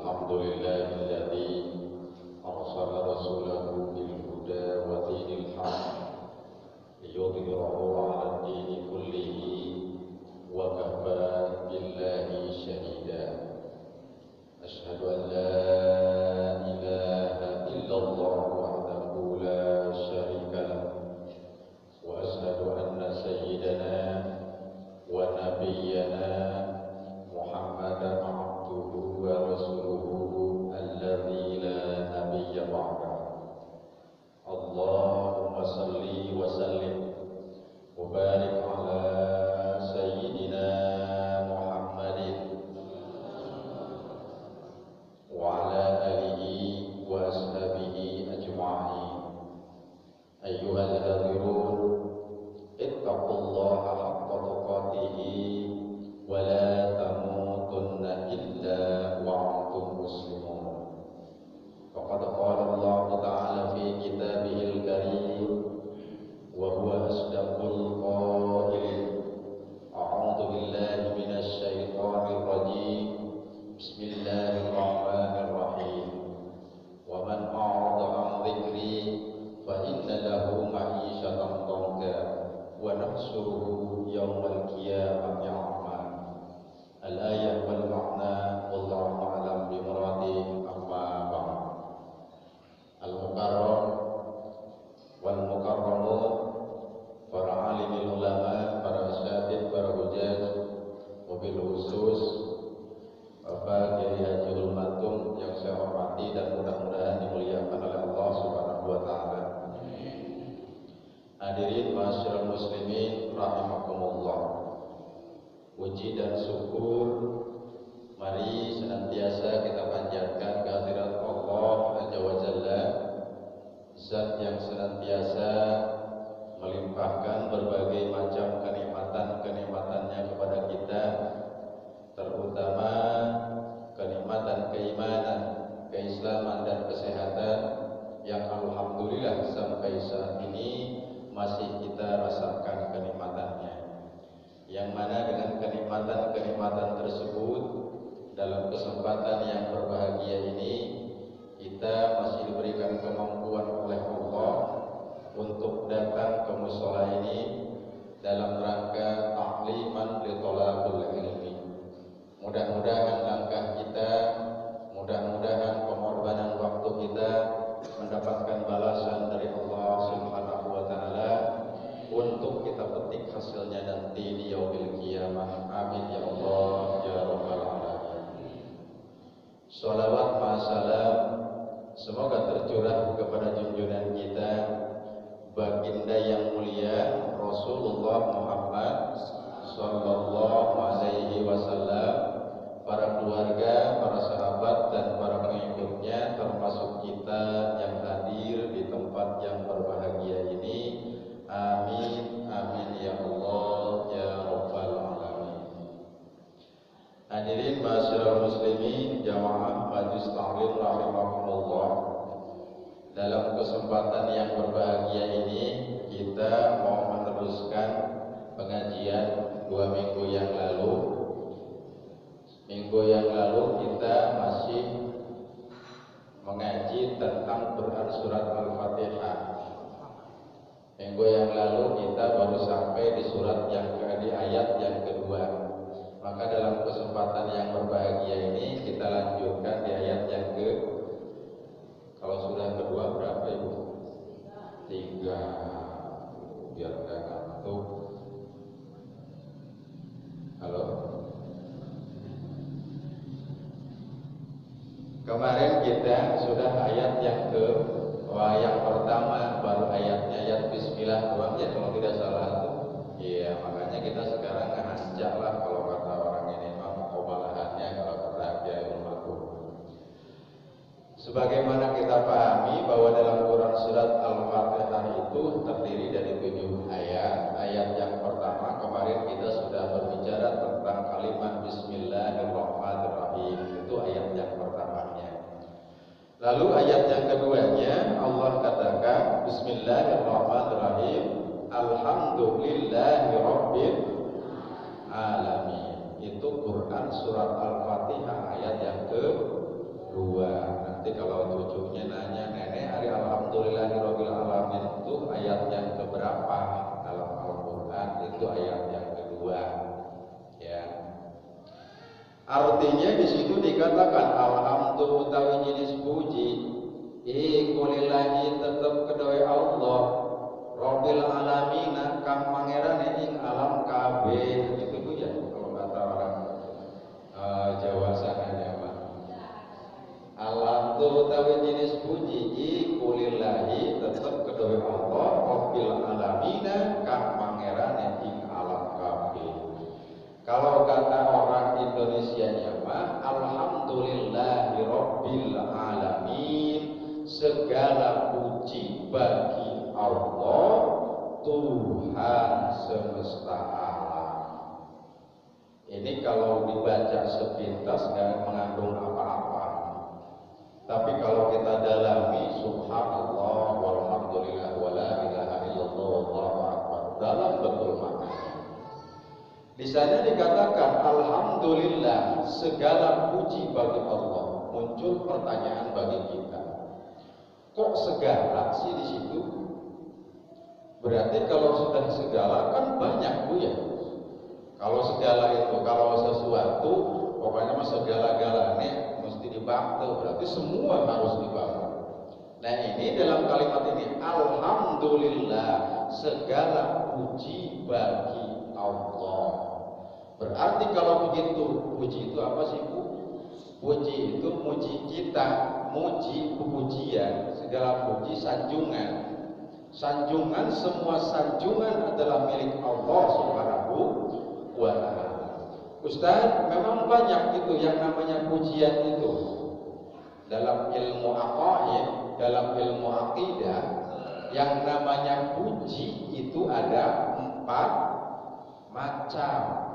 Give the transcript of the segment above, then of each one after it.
الحمد لله الذي أرسل رسوله بالهدى ودين الحق ليظهره على الدين كله وكفى بالله شهيدا. أشهد أن لا إله إلا الله وحده لا شريك له، وأشهد أن سيدنا ونبينا محمدا عبده ورسوله الذي لا نبي بعده. اللهم صل وسلم وبارك على سيدنا محمد وعلى آله وأصحابه أجمعين. أيها الحاضرون، اتقوا الله حق تقاته ولا تموتن إلا وأنتم مسلمون. فقد قال الله تعالى في كتابه الكريم وهو أصدق القائلين: أعوذ بالله من الشيطان الرجيم، بسم الله الرحمن الرحيم. ومن أعرض عن ذكري فإن له معيشة ضنكا ونحشره يوم القيامة أعمى. الآية والمعنى والله أعلم بمراده. أما بعد. Al-Mukarram wal Mukarramu, para alimil ulama, para asyadid, para hujaj, mobil khusus Bapak Kiai Haji Ul Matum yang saya hormati dan mudah-mudahan dimuliakan oleh Allah Subhanahu wa taala. Hadirin ma'asyiral muslimin rahimakumullah. Puji dan syukur mari senantiasa kita panjatkan kehadirat Allah Azza wa Jalla, Zat yang senantiasa melimpahkan berbagai macam kenikmatan-kenikmatannya kepada kita, terutama kenikmatan keimanan, keislaman dan kesehatan yang alhamdulillah sampai saat ini masih kita rasakan kenikmatannya. Yang mana dengan kenikmatan-kenikmatan tersebut, dalam kesempatan yang berbahagia ini kita masih diberikan kemampuan oleh Allah untuk datang ke mushola ini dalam rangka ta'liman li thalabul ilmi. Mudah-mudahan langkah kita, mudah-mudahan pengorbanan waktu kita mendapatkan balasan dari Allah Subhanahu wa taala untuk kita petik hasilnya nanti di yaumil qiyamah. Amin ya Allah ya rabbal alamin. Shalawat ma'asalam semoga tercurah kepada junjungan kita baginda yang mulia Rasulullah Muhammad sallallahu alaihi wasallam, para keluarga, para sahabat dan para pengikutnya, termasuk kita yang hadir di tempat yang berbahagia ini. Amin amin ya Allah ya rabbal alamin. Hadirin ma'asyiral muslimin jamaah Majelis Ta'lim rahimakumullah. Dalam kesempatan yang berbahagia ini kita mau meneruskan pengajian 2 minggu yang lalu. Minggu yang lalu kita masih mengaji tentang Quran surat Al-Fatihah. Minggu yang lalu kita baru sampai di surat di ayat yang kedua. Maka dalam kesempatan yang berbahagia ini kita lanjutkan di ayat yang kalau sudah kedua berapa Ibu? 3. Biar enggak ngantuk. Halo. Kemarin kita sudah ayat yang yang pertama, baru ayat bismillah doang ya kalau tidak salah tuh. Iya, makanya kita sekarang nganjak lah kalau kata orang ini mah mukobalahannya, kalau kata Kiai Umatu. Sebagaimana kita pahami bahwa dalam Quran surat Al-Fatihah itu terdiri dari 7 ayat. Ayat yang pertama kemarin kita sudah berbicara tentang kalimat Bismillahirrahmanirrahim. Itu ayat yang pertamanya. Lalu ayat yang keduanya Allah katakan Bismillahirrahmanirrahim, Alhamdulillahirabbil alamin. Itu Quran surat Al-Fatihah ayat yang dua. Nanti kalau cucunya nanya, nenek hari alhamdulillahirabbil alamin itu ayat yang keberapa dalam Al-Qur'an? Itu ayat yang kedua. Ya. Artinya di situ dikatakan alhamdulillah utawi jenis puji iku lillahi tetep kedue Allah Rabbil alamin kang pangeran ing alam kabeh. Itu Bu ya kalau kata orang Jawa sananya Pak. Alhamdulillah utawi jenis puji iku lillahi tetep kedue Allah Rabbil alamin kang pangeran ing alam kabeh. Kalau kata orang Indonesianya mah alhamdulillahi rabbil alamin, segala puji bagi Allah Tuhan semesta alam. Ini kalau dibaca sepintas nggak mengandung apa-apa, tapi kalau kita dalami subhanallah walhamdulillah wala ilaha illallah wallahu akbar, dalam betul maknanya. Di sana dikatakan alhamdulillah segala puji bagi Allah. Muncul pertanyaan bagi kita. Kok segala sih di situ? Berarti kalau sudah segala kan banyak Bu ya. Kalau segala itu, kalau sesuatu pokoknya mah segala-galanya mesti dibantu, berarti semua harus dibantu. Nah, ini dalam kalimat ini alhamdulillah segala puji bagi Allah. Berarti kalau begitu, puji itu apa sih Bu? Puji itu muji kita, muji pujian, segala puji sanjungan. Sanjungan, semua sanjungan adalah milik Allah Subhanahu wa ta'ala. Ustaz, memang banyak itu yang namanya pujian itu. Dalam ilmu aqaid, dalam ilmu akidah, yang namanya puji itu ada 4 macam.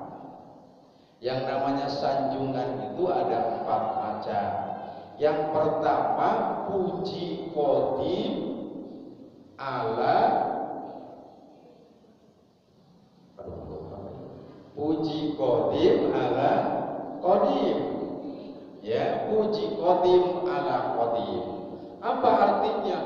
Yang namanya sanjungan itu ada 4 macam. Yang pertama puji qadim ala puji qadim ala qadim. Ya, puji qadim ala qadim. Apa artinya?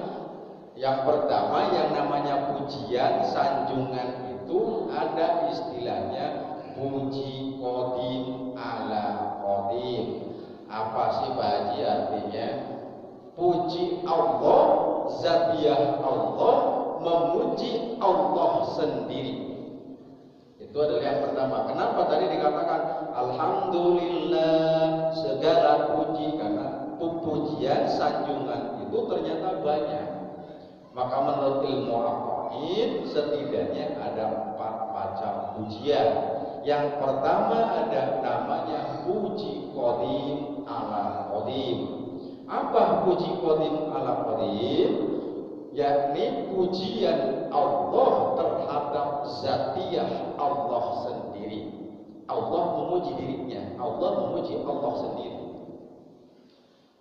Yang pertama yang namanya pujian sanjungan itu ada istilahnya puji qadim ala qadim. Apa sih Pak Haji artinya? Puji Allah, zatiah Allah, memuji Allah sendiri. Itu adalah yang pertama. Kenapa tadi dikatakan alhamdulillah segala puji? Karena pujian sanjungan itu ternyata banyak. Maka menurut ilmu aqaid setidaknya ada 4 macam pujian. Yang pertama ada namanya puji qadim ala qadim. Apa puji qadim ala qadim? Yakni pujian Allah terhadap zatiah Allah sendiri. Allah memuji dirinya, Allah memuji Allah sendiri.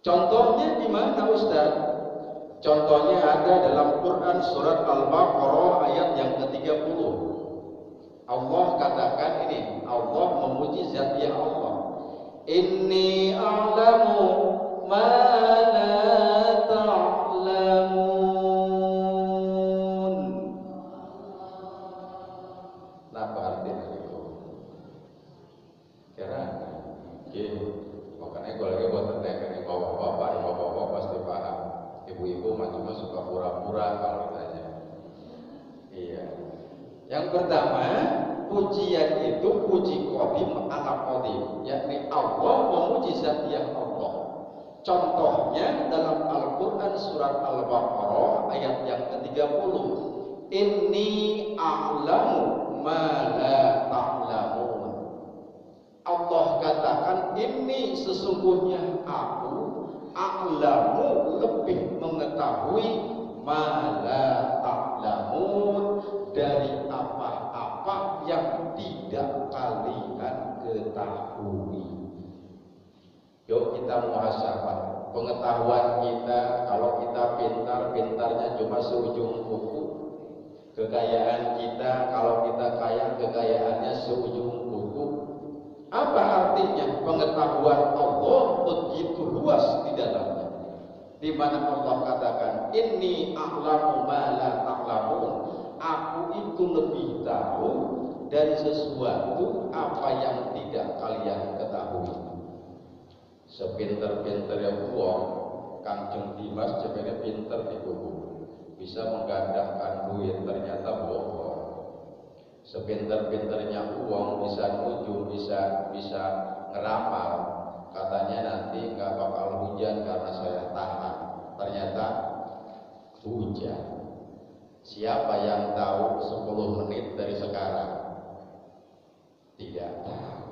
Contohnya di mana Ustaz? Contohnya ada dalam Quran surat Al-Baqarah ayat yang ke-30. Allah katakan ini, Allah memuji zatiah Allah. Inni a'lamu ma la ta'lamun. Apa artinya itu? Kira makanya gue lagi buat tanya bapak-bapak pasti paham. Ibu-ibu cuma suka pura-pura kalau ditanya. Iya. Yang pertama, pujian itu puji qadim ala qadim, yakni Allah memuji zatiah Allah. Contohnya dalam Al-Quran surat Al-Baqarah ayat yang ke-30. Inni a'lamu ma la ta'lamun. Allah katakan ini sesungguhnya aku a'lamu lebih mengetahui ma la ta'lamun dari apa-apa yang tidak kalian ketahui. Yuk kita muhasabah pengetahuan kita. Kalau kita pintar, pintarnya cuma seujung kuku. Kekayaan kita, kalau kita kaya, kekayaannya seujung kuku. Apa artinya? Pengetahuan Allah begitu luas di di mana Allah katakan, inni a'lamu ma la ta'lamun. Aku itu lebih tahu dari sesuatu apa yang tidak kalian ketahui. Sepinter-pinternya uang, Kanjeng Dimas sebenarnya pinter di kubu, bisa menggandahkan duit, ternyata bohong. Sepinter-pinternya uang bisa nuju, bisa ngeramal, katanya nanti nggak bakal hujan karena saya tahan, ternyata hujan. Siapa yang tahu 10 menit dari sekarang? Tidak tahu.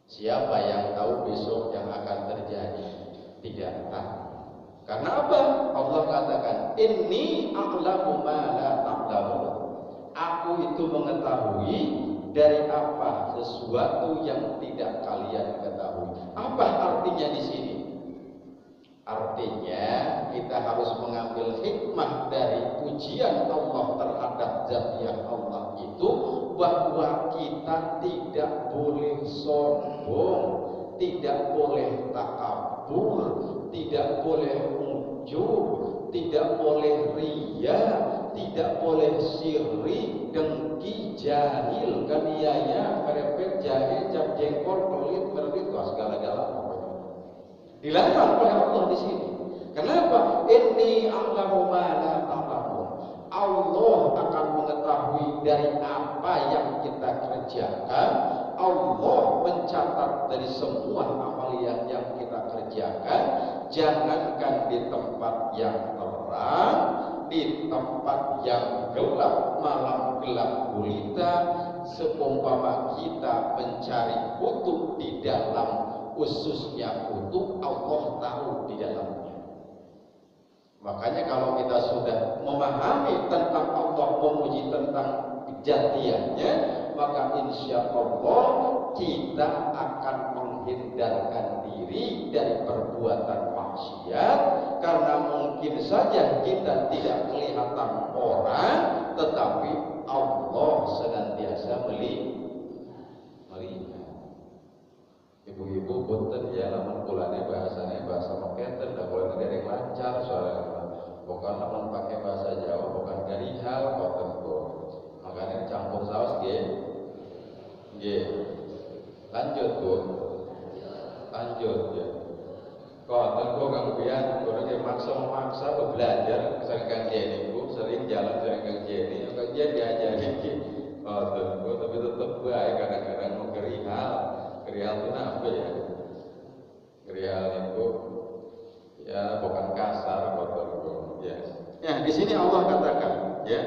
Siapa yang tahu besok yang akan terjadi? Tidak tahu. Karena apa? Allah katakan, inni a'lamu ma la ta'lamun. Aku itu mengetahui dari apa sesuatu yang tidak kalian ketahui. Apa artinya di sini? Artinya kita harus mengambil hikmah dari pujian Allah terhadap zat-Nya Allah itu, bahwa kita tidak boleh sombong, tidak boleh takabur, tidak boleh ujub, tidak boleh riya, tidak boleh syirik, dengki, jahil, kaniaya, merepet, jahe, cap jengkol, pelit, merlit, segala-galanya pokoknya dilarang oleh Allah di sini. Kenapa? Inni a'lamu ma la ta'lamun. Allah akan mengetahui dari apa yang kita kerjakan. Allah mencatat dari semua amalan yang kita kerjakan. Jangankan di tempat yang terang, di tempat yang gelap, malam gelap gulita, seumpama kita mencari kutu di dalam ususnya kutu, Allah tahu di dalamnya. Makanya kalau kita sudah memahami tentang Allah, memuji tentang kejadiannya, maka insya Allah kita akan menghindarkan diri dari perbuatan maksiat, karena mungkin saja kita tidak kelihatan orang, tetapi Allah senantiasa melihat. Ibu-ibu punten ya, lamun kulane bahasanya bahasa Meketen, dah boleh negara yang lancar soalnya. Bukan lamun pakai bahasa Jawa, bukan dari hal koten kok. Makanya campur saus lanjut tuh, lanjut ya. Koten kok gangguan, orang yang maksa belajar, sering kajian ibu, sering jalan sering kajian, kajian diajarin koten kok, tapi tetap baik kadang-kadang mau kerihal itu apa ya? Kerihal itu ya bukan kasar, koten kok. Ya. Ya, di sini Allah katakan, ya.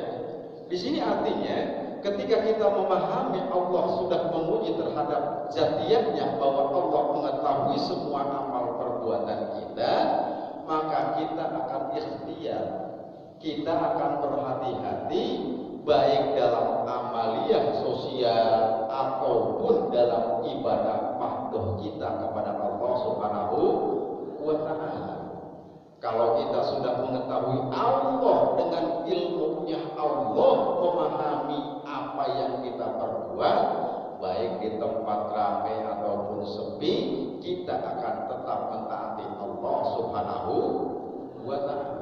Di sini artinya ketika kita memahami Allah sudah memuji terhadap zat-Nya, bahwa Allah mengetahui semua amal perbuatan kita, maka kita akan ikhtiar, kita akan berhati-hati baik dalam amaliyah sosial ataupun dalam ibadah mahdoh kita kepada Allah Subhanahu wa Ta'ala. Kalau kita sudah mengetahui Allah dengan ilmunya Allah, memahami apa yang kita perbuat, baik di tempat ramai ataupun sepi, kita akan tetap mentaati Allah Subhanahu wa Ta'ala.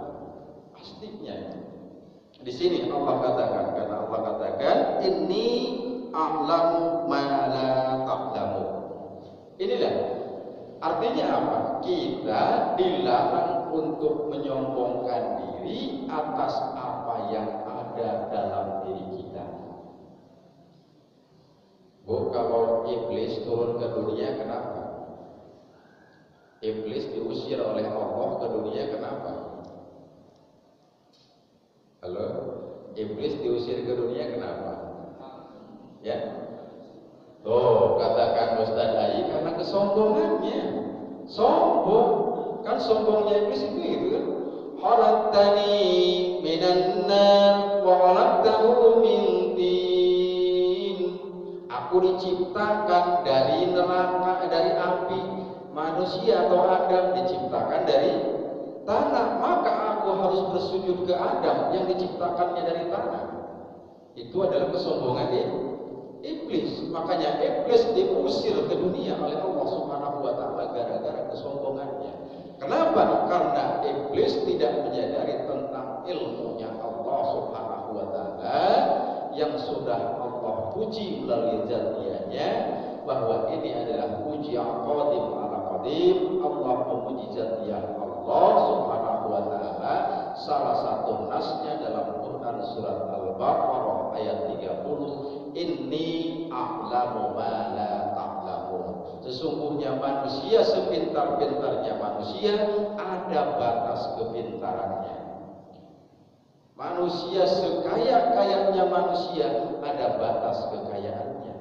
Pastinya. Di sini Allah katakan, karena Allah katakan, inni a'lamu ma la ta'lamun. Inilah artinya apa? Kita dilarang untuk menyombongkan diri atas apa yang ada dalam diri kita. Bu, kalau iblis turun ke dunia kenapa? Iblis diusir oleh Allah ke dunia kenapa? Halo? Iblis diusir ke dunia kenapa? Ya? Tuh, katakan Ustaz Ayi, karena kesombongannya. Sombong. Kan sombongnya iblis itu kan. Khalaqtani minan nar wa khalaqtahu min tin. Aku diciptakan dari neraka, dari api. Manusia atau Adam diciptakan dari tanah, maka aku harus bersujud ke Adam yang diciptakannya dari tanah. Itu adalah kesombongan iblis. Makanya iblis diusir ke dunia oleh Allah Subhanahu wa Ta'ala gara-gara kesombongannya. Kenapa? Karena yang sudah Allah puji melalui zat-Nya, bahwa ini adalah puji qadim ala qadim. Allah memuji zat-Nya Allah Subhanahu wa taala. Salah satu nasnya dalam Quran surat Al-Baqarah ayat 30, inni a'lamu ma la ta'lamun. Sesungguhnya manusia sepintar-pintarnya manusia ada batas kepintarannya. Manusia sekaya-kayanya manusia ada batas kekayaannya.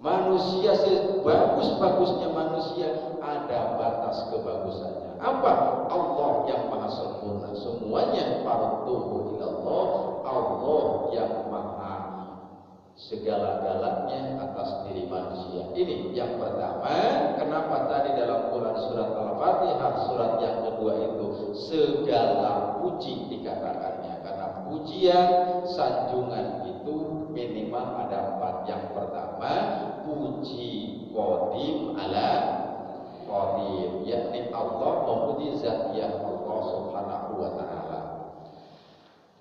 Manusia sebagus-bagusnya manusia ada batas kebagusannya. Apa? Allah yang maha sempurna. Semuanya farduhu ilallah. Allah yang maha segala-galanya atas diri manusia. Ini yang pertama. Kenapa tadi dalam Quran surat Al-Fatihah surat yang kedua itu segala puji dikatakannya? Karena pujian sanjungan itu minimal ada 4. Yang pertama, puji qadim ala qadim, yakni Allah memuji zat-Nya Allah Subhanahu wa taala.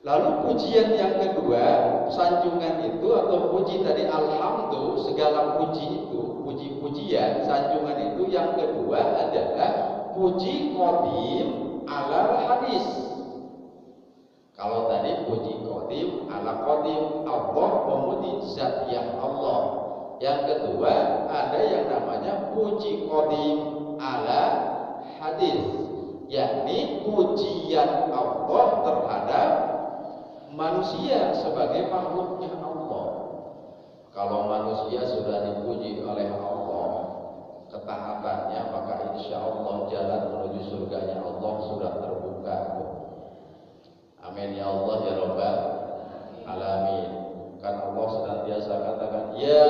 Lalu pujian yang kedua, sanjungan itu atau puji tadi alhamdulillah, segala puji itu, puji-pujian, sanjungan itu yang kedua adalah puji qadim ala hadis. Kalau tadi puji qadim ala qadim, Allah memuji zat-Nya Allah. Yang kedua ada yang namanya puji qadim ala hadis, yakni pujian Allah terhadap manusia sebagai makhluknya Allah. Kalau manusia sudah dipuji oleh Allah ketaatannya, maka insya Allah jalan menuju surganya Allah sudah terbuka. Amin ya Allah ya Rabbal alamin. Kan Allah senantiasa katakan, ya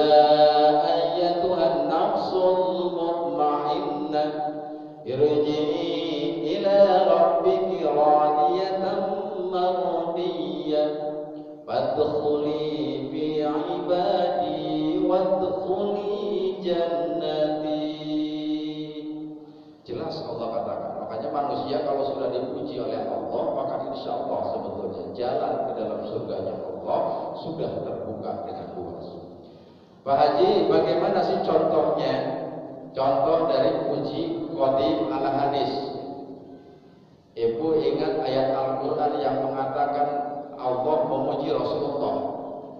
ayyatuhan nafsul mutmainnah irji'i ila rabbiki radiyatan mardiyah fadkhuli fi ibadi wadkhuli jannati. Jelas Allah katakan. Makanya manusia kalau sudah dipuji oleh Allah, maka insya Allah sebetulnya jalan ke dalam surganya Allah sudah terbuka dengan luas. Pak Haji, bagaimana sih contohnya? Contoh dari puji qadim ala hadis. Ibu ingat ayat Al-Quran yang mengatakan Allah memuji Rasulullah.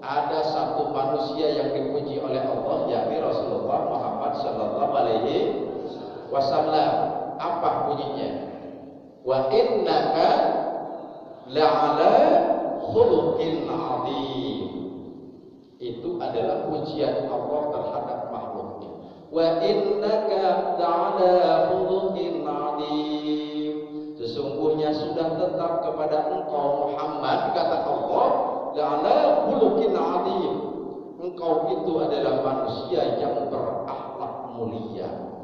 Ada satu manusia yang dipuji oleh Allah, yakni Rasulullah Muhammad sallallahu alaihi wasallam. Apa bunyinya? Wa innaka la'ala khuluqin 'adzim. Itu adalah pujian Allah terhadap makhluknya. Wa innaka la'ala khuluqin 'adzim. Sesungguhnya sudah tetap kepada engkau Muhammad, kata Allah, la'ala khuluqin 'adzim. Engkau itu adalah manusia yang berakhlak mulia.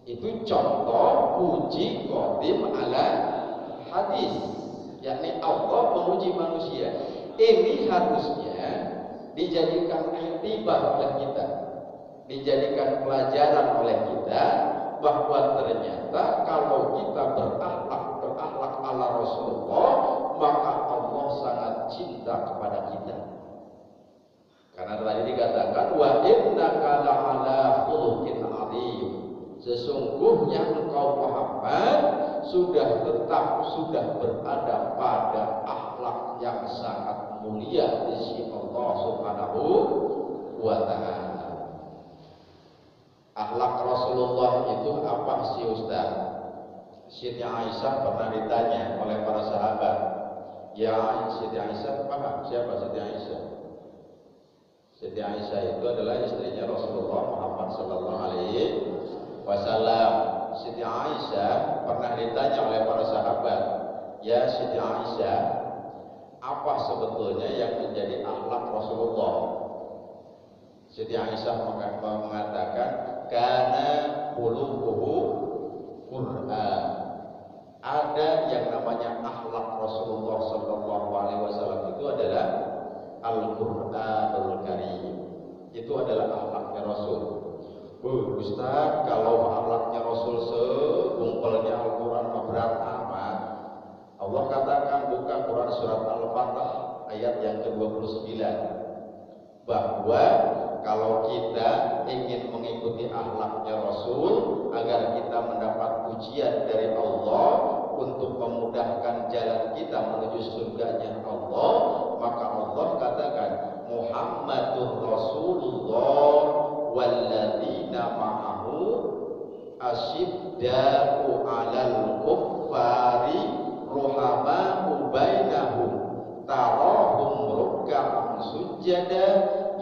Itu contoh puji qadim ala hadis, yakni Allah memuji manusia. Ini harusnya dijadikan iktibar oleh kita, dijadikan pelajaran oleh kita, bahwa ternyata kalau kita berakhlak ala Rasulullah, maka Allah sangat cinta kepada kita. Karena tadi dikatakan wa innaka la'ala khuluqin 'adzim. Sesungguhnya engkau Muhammad sudah berada pada akhlak yang sangat mulia di sisi Allah Subhanahu wa taala. Akhlak Rasulullah itu apa sih Ustaz? Siti Aisyah pernah ditanya oleh para sahabat. Ya Siti Aisyah, paham siapa Siti Aisyah? Siti Aisyah itu adalah istrinya Rasulullah Muhammad sallallahu alaihi wasallam. Siti Aisyah pernah ditanya oleh para sahabat, ya Siti Aisyah, apa sebetulnya yang menjadi akhlak Rasulullah? Siti Aisyah mengatakan, karena qulubuhu Quran. Ada yang namanya akhlak Rasulullah sallallahu alaihi wasallam itu adalah Al-Qur'anul Karim. Itu adalah akhlaknya Rasul. Ustaz, kalau akhlaknya Rasul segumpalnya Al-Quran berat amat. Allah katakan buka Quran surat Al-Fatah ayat yang ke-29. bahwa kalau kita ingin mengikuti akhlaknya Rasul agar kita mendapat pujian dari Allah untuk memudahkan jalan kita menuju surganya Allah, maka Allah katakan Muhammadur Rasulullah walladzina ma'ahu asyidda'u 'alal kuffari ruhama'u bainahum tarahum ruk'an sujada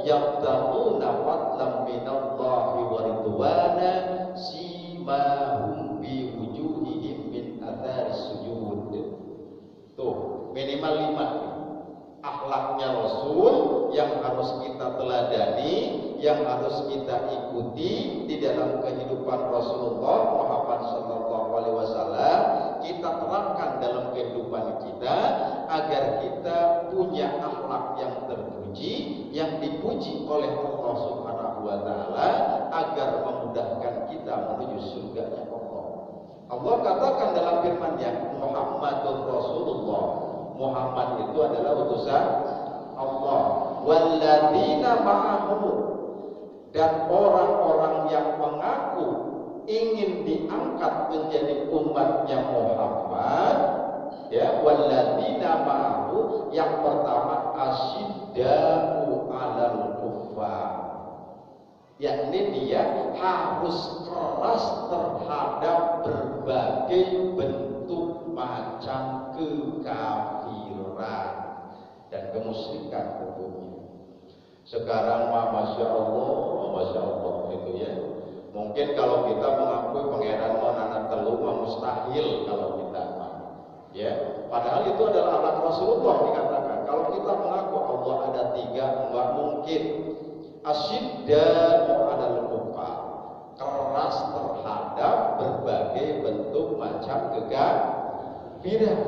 yabtaguna fadlan minallahi wa ridwana simahum bi wujuhihim min atharis sujud. Tuh, minimal 5 akhlaknya Rasul yang harus kita teladani, yang harus kita ikuti di dalam kehidupan Rasulullah Muhammad SAW. Kita terapkan dalam kehidupan kita agar kita punya akhlak yang terpuji, yang dipuji oleh Allah Subhanahu wa taala agar memudahkan kita menuju surganya Allah. Allah katakan dalam firman-Nya Muhammadur Rasulullah. Muhammad itu adalah utusan Allah. Walladzina ma'ahu, dan orang-orang yang mengaku ingin diangkat menjadi umatnya Muhammad, ya, walladzina ma'ahu, yang pertama asyidda'u 'alal kuffar, yakni dia harus keras terhadap berbagai bentuk macam kekafiran dan kemusyrikan tentunya. Sekarang mah masya Allah itu ya. Mungkin kalau kita mengakui pangeran anak telu mah mustahil kalau kita ya. Padahal itu adalah alat Rasulullah dikatakan. Kalau kita mengaku Allah ada 3, enggak mungkin. Asyidda'u 'alal kuffar, keras terhadap berbagai bentuk macam kekafiran.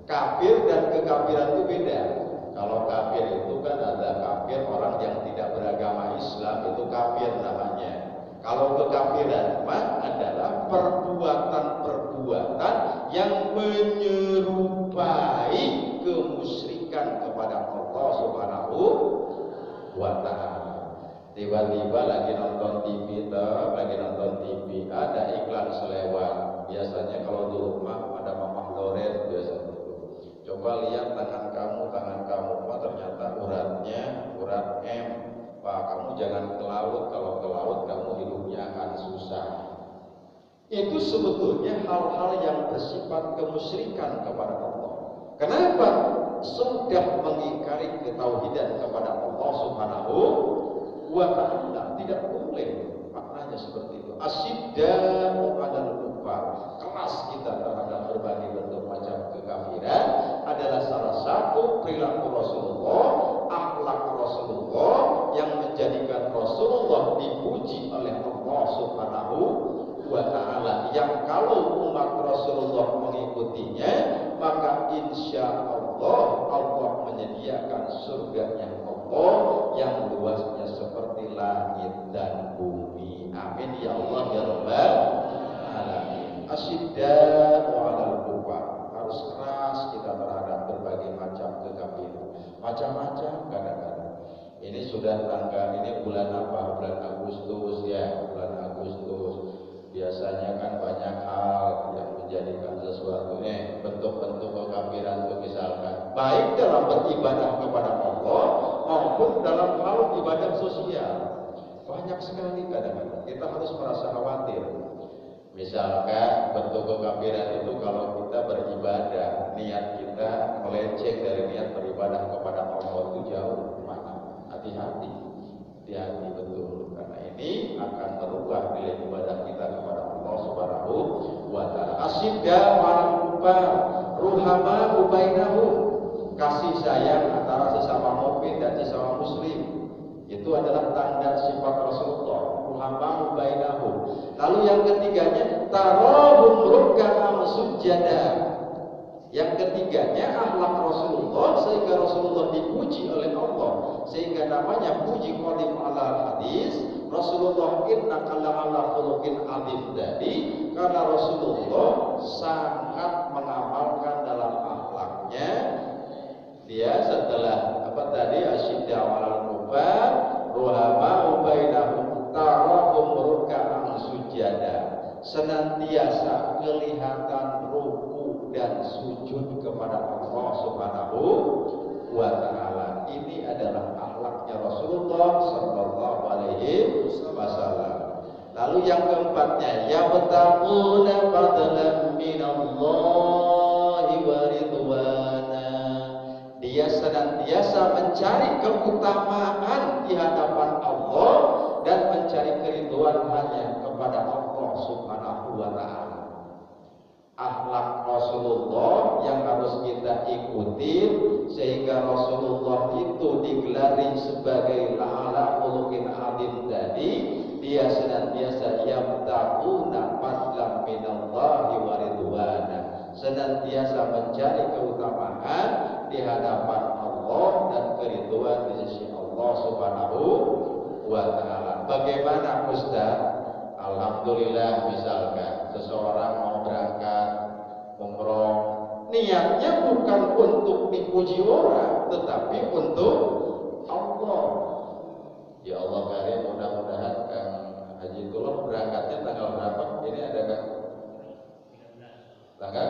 Kafir dan kekafiran itu beda. Kalau kafir itu kan ada kafir orang yang tidak beragama Islam, itu kafir namanya. Kalau kekafiran adalah perbuatan-perbuatan yang menyerupai kemusyrikan kepada Allah Subhanahu wa taala. Tiba-tiba lagi nonton TV, ada iklan selewat. Biasanya kalau di rumah ada Mamah Loren biasanya. Coba lihat tangan kamu, ternyata urat M. Pak, kamu jangan ke laut, kalau ke laut kamu hidupnya akan susah. Itu sebetulnya hal-hal yang bersifat kemusyrikan kepada Allah. Kenapa? Sudah mengingkari ketauhidan kepada Allah Subhanahu wa taala. Tidak boleh, maknanya seperti itu. Asyidda'u 'alal kuffar, keras kita terhadap berbagai bentuk macam kekafiran adalah salah satu perilaku Rasulullah, akhlak Rasulullah yang menjadikan Rasulullah dipuji oleh Allah Subhanahu wa taala. Yang kalau umat Rasulullah mengikutinya, maka insya Allah menyediakan surganya Allah yang luasnya seperti langit dan bumi. Amin ya Allah ya Rabbal alamin. Asyidda'u 'alal kuffar, harus keras kita terhadap berbagai macam kekafiran. Macam-macam kadang-kadang. Ini sudah ini bulan apa? Bulan Agustus ya, bulan Agustus. Biasanya kan banyak hal yang menjadikan sesuatu bentuk-bentuk kekafiran itu misalkan baik dalam beribadah kepada Allah maupun dalam hal ibadah sosial. Banyak sekali kadang-kadang kita harus merasa khawatir. Misalkan bentuk kekafiran itu kalau kita beribadah, niat kita melenceng dari niat beribadah kepada Allah itu jauh mana. Hati-hati betul, karena ini akan merubah nilai ibadah kita kepada Allah Subhanahu wa taala. Asyidda'u 'alal kuffar ruhama'u bainahum, kasih sayang antara sesama mukmin dan sesama muslim. Itu adalah tanda sifat Rasulullah, ruhama'u bainahum. Lalu yang ketiganya tarahum ruk'an sujada. Yang ketiganya akhlak Rasulullah sehingga Rasulullah dipuji oleh Allah, sehingga namanya puji qadim ala hadis. Rasulullah innaka la'ala khuluqin adzim tadi karena Rasulullah sangat mengamalkan dalam akhlaknya. Dia setelah asyidda 'alal kuffar ruhama'u bainahum tarahum ruk'an sujada, senantiasa kelihatan ruku dan sujud kepada Allah Subhanahu wa taala. Ini adalah akhlaknya Rasulullah sallallahu alaihi wasallam. Lalu yang keempatnya, yabtaquna fadlan minallahi wa ridwana. Dia senantiasa mencari keutamaan di hadapan Allah dan mencari keridhaan hanya kepada Allah Subhanahu wa taala. Akhlak Rasulullah yang harus kita ikuti sehingga Rasulullah itu digelari sebagai la'ala khuluqin azim tadi. Dia senantiasa yabtaquna fadlan minallahi wa ridwana, senantiasa mencari keutamaan di hadapan Allah dan keridhaan di sisi Allah Subhanahu wa taala. Bagaimana Ustaz? Alhamdulillah, misalkan seseorang mau berangkat umroh, niatnya bukan untuk dipuji orang, tetapi untuk Allah. Ya Allah karim, mudah-mudahan Kang Haji Tullah berangkatnya tanggal berapa? Ini ada kan? Tanggal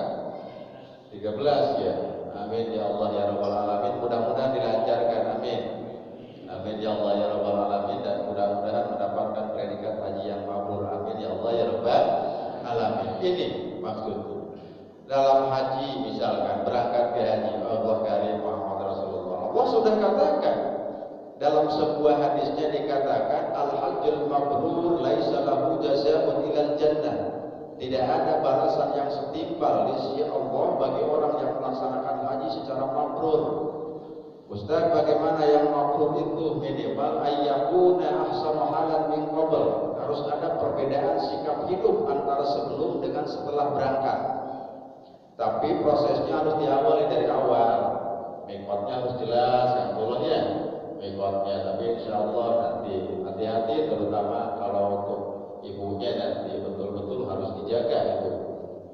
13 ya. Amin ya Allah ya Rabbal alamin. Mudah-mudahan dilancarkan, amin. Amin ya Allah ya Rabbal alamin, dan mudah-mudahan mendapatkan predikat haji yang mabrur, amin ya Allah ya Rabbal alamin. Ini maksudnya. Dalam haji misalkan berangkat ke haji, Allah karim Muhammad Rasulullah. Allah sudah katakan dalam sebuah hadisnya, dikatakan al-hajjul mabrur laisa lahu jazaa'un ilal jannah. Tidak ada balasan yang setimpal di sisi Allah bagi orang yang melaksanakan haji secara mabrur. Ustaz, bagaimana yang mabrur itu? Minimal ayyakuna ahsanu halan min qabl. Harus ada perbedaan sikap hidup antara sebelum dengan setelah berangkat. Tapi prosesnya harus diawali dari awal. Mikotnya harus jelas, yang tulahnya mikotnya. Tapi insya Allah nanti hati-hati, terutama kalau untuk ibunya nanti betul-betul harus dijaga itu.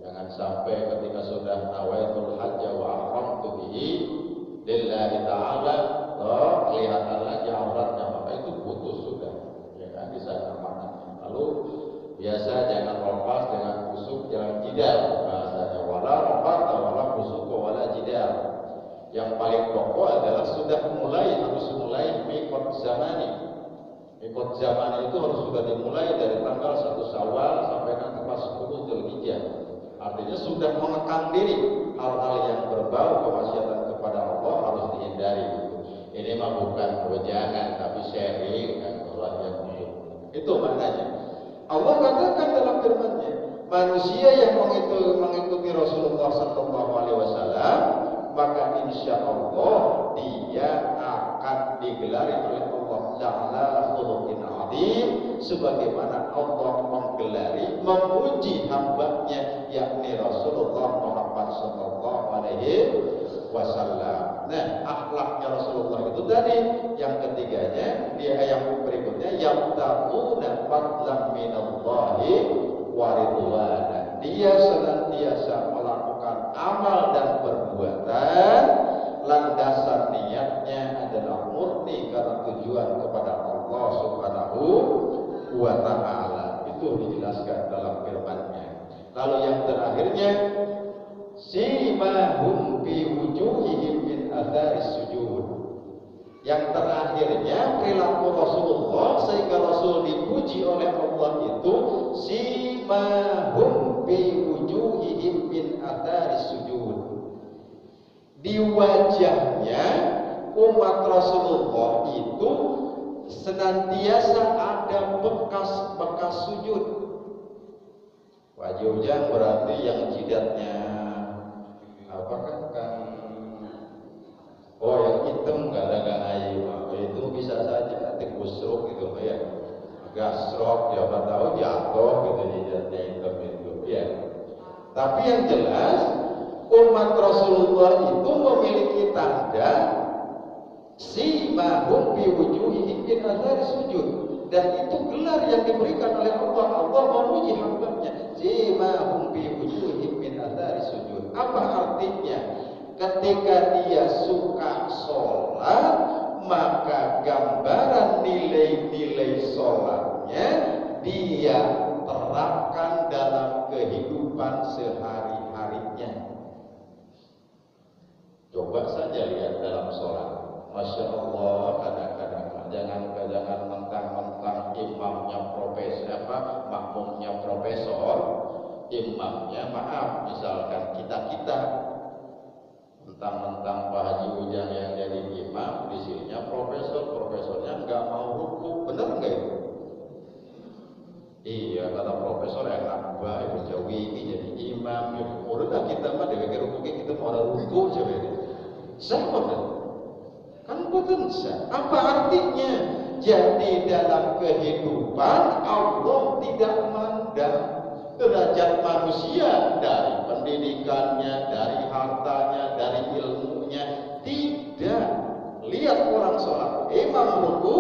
Jangan sampai ketika sudah nawaitul hajja wa ahramtu bihi lillahi ta'ala, kelihatan lagi auratnya, maka itu putus sudah, ya kan, di sana amanahnya. Lalu biasa jangan lepas, jangan busuk, jangan jidal, bahasanya wala rafata wala busuk wala jidal. Yang paling pokok adalah sudah harus mulai mikot zamani. Mikot zamani itu harus sudah dimulai dari tanggal 1 Syawal sampai nanti pas 10 Dzulhijjah. Artinya sudah mengekang diri, hal-hal yang berbau kemaksiatan kepada Allah harus dihindari. Ini mah bukan wejangan tapi sharing kan, yang itu maknanya. Allah katakan dalam firman-Nya, manusia yang mengikuti Rasulullah SAW, maka insya Allah dia akan digelari oleh Allah Ta'ala khuluqin azim, sebagaimana Allah menggelari, memuji hambanya yakni Rasulullah Muhammad sallallahu alaihi wasallam. Nah, akhlaknya Rasulullah itu tadi. Yang ketiganya di ayat berikutnya, yabtaquna fadlan minallahi wa ridwana. Dia senantiasa melakukan amal dan perbuatan, landasan niatnya adalah murni karena tujuan kepada Allah Subhanahu wa ta'ala. Itu dijelaskan dalam firman-Nya. Lalu yang terakhirnya, simahum fi wujuhihim min atharis sujud. Yang terakhirnya perilaku Rasulullah sehingga Rasul dipuji oleh Allah itu simahum fi wujuhihim min atharis sujud. Di wajahnya umat Rasulullah itu senantiasa ada bekas-bekas sujud. Wajahnya berarti yang jidatnya apakah kan? Oh, yang hitam gak air, itu bisa saja nanti kusruk gitu ya, gasrok ya, nggak tahu jatuh gitu jidatnya hitam itu ya. Tapi yang jelas umat Rasulullah itu memiliki tanda simahum fi wujuhihim min athari sujud, dan itu gelar yang diberikan oleh Allah. Allah memuji hambanya, simahum fi wujuhihim min athari sujud. Apa artinya? Ketika dia suka sholat, maka gambar kehidupan sehari-harinya. Coba saja lihat dalam sholat, Masya Allah, kadang-kadang jangan mentang-mentang imamnya makmumnya profesor, imamnya maaf, misalkan kita mentang-mentang Pak Haji Ujang yang jadi imam, di sininya profesornya nggak mau ruku, bener nggak itu? Iya, kata profesor enak baik berjauhi ini jadi imam, ya udah kita mah dari ruku kita mau ada ruku coba ini. Sama kan betul sah. Apa artinya? Jadi dalam kehidupan Allah tidak memandang derajat manusia dari pendidikannya, dari hartanya, dari ilmunya. Tidak. Lihat orang sholat, imam ruku,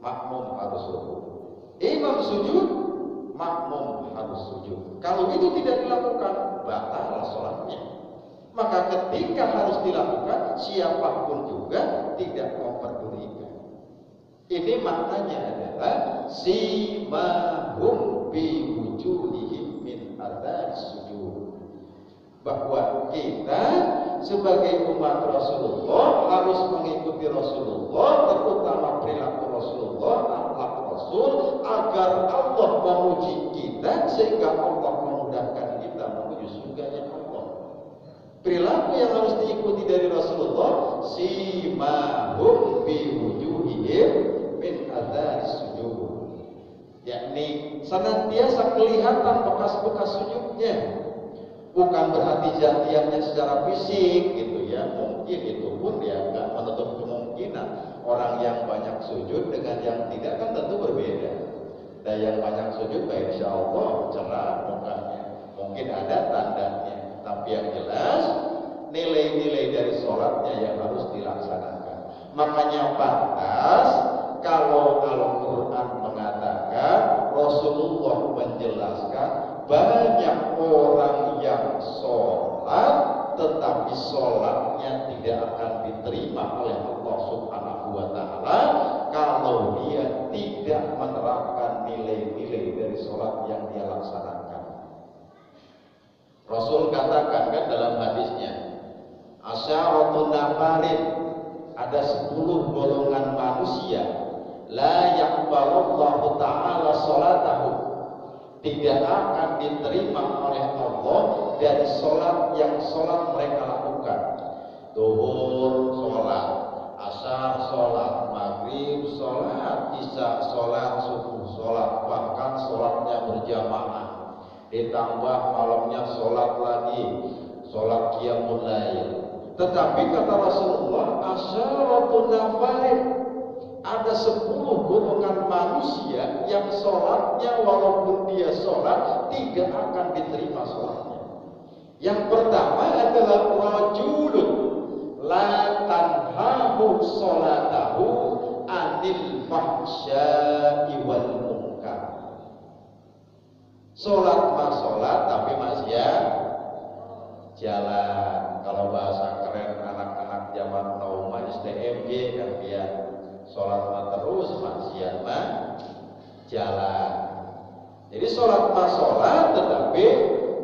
makmum harus ruku. Imam sujud, makmum harus sujud. Kalau itu tidak dilakukan, batal sholatnya. Maka ketika harus dilakukan, siapapun juga tidak memperdulikan. Ini maknanya adalah simahum bi wujuhihim min athari sujud. Bahwa kita sebagai umat Rasulullah harus mengikuti Rasulullah, terutama perilaku Rasulullah, akhlak Rasul, agar Allah memuji kita sehingga Allah memudahkan kita menuju surganya Allah. Perilaku yang harus diikuti dari Rasulullah, simahum bi wujuhihim min athari sujud, yakni senantiasa kelihatan bekas-bekas sujudnya. Bukan berarti jatiannya secara fisik gitu ya, mungkin itu pun ya nggak menutup kemungkinan orang yang banyak sujud dengan yang tidak kan tentu berbeda. Dan yang banyak sujud baik insya Allah cerah mukanya, mungkin ada tandanya, tapi yang jelas nilai-nilai dari sholatnya yang harus dilaksanakan. Makanya pantas kalau Al-Quran mengatakan, Rasulullah menjelaskan, banyak orang yang sholat tetapi sholatnya tidak akan diterima oleh Allah Subhanahu wa Ta'ala kalau dia tidak menerapkan nilai-nilai dari sholat yang dia laksanakan. Rasul katakan kan dalam hadisnya, asyaratun nafarin, ada 10 golongan manusia, la yaqbalullahu ta'ala sholatahu, tidak akan diterima oleh Allah dari sholat yang sholat mereka lakukan. Duhur sholat, asar sholat, maghrib sholat, isya sholat, subuh sholat, bahkan sholatnya berjamaah, ditambah malamnya sholat lagi, sholat qiyamul lail. Tetapi kata Rasulullah, asyaratun nafarin, ada 10 golongan manusia yang sholatnya walaupun dia sholat tidak akan diterima sholatnya. Yang pertama adalah rajulun la tanhahu sholatahu anil fahsya'i wal munkar. Sholat mah sholat tapi maksiat jalan. Kalau bahasa keren anak-anak zaman now mah STMJ kan dia sholat mah terus, maksiat mah jalan. Jadi sholat mah sholat tetapi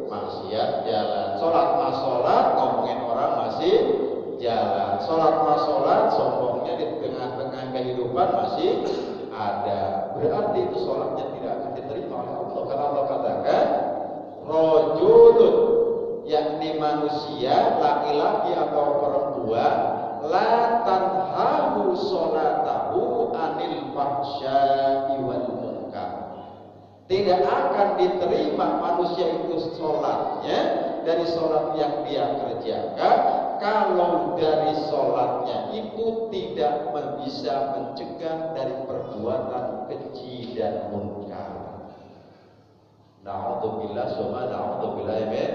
maksiat jalan. Sholat mah sholat, ngomongin orang masih jalan. Sholat mah sholat, sombongnya di tengah-tengah kehidupan masih ada. Berarti itu sholatnya tidak akan diterima oleh Allah. Karena Allah katakan rajulun, yakni manusia, laki-laki atau perempuan, la tanhahu sholatahu anil fahsya'i wal munkar. Tidak akan diterima manusia itu sholatnya dari sholat yang dia kerjakan kalau dari sholatnya itu tidak bisa mencegah dari perbuatan keji dan munkar. Na'udzubillah summa na'udzubillah amin.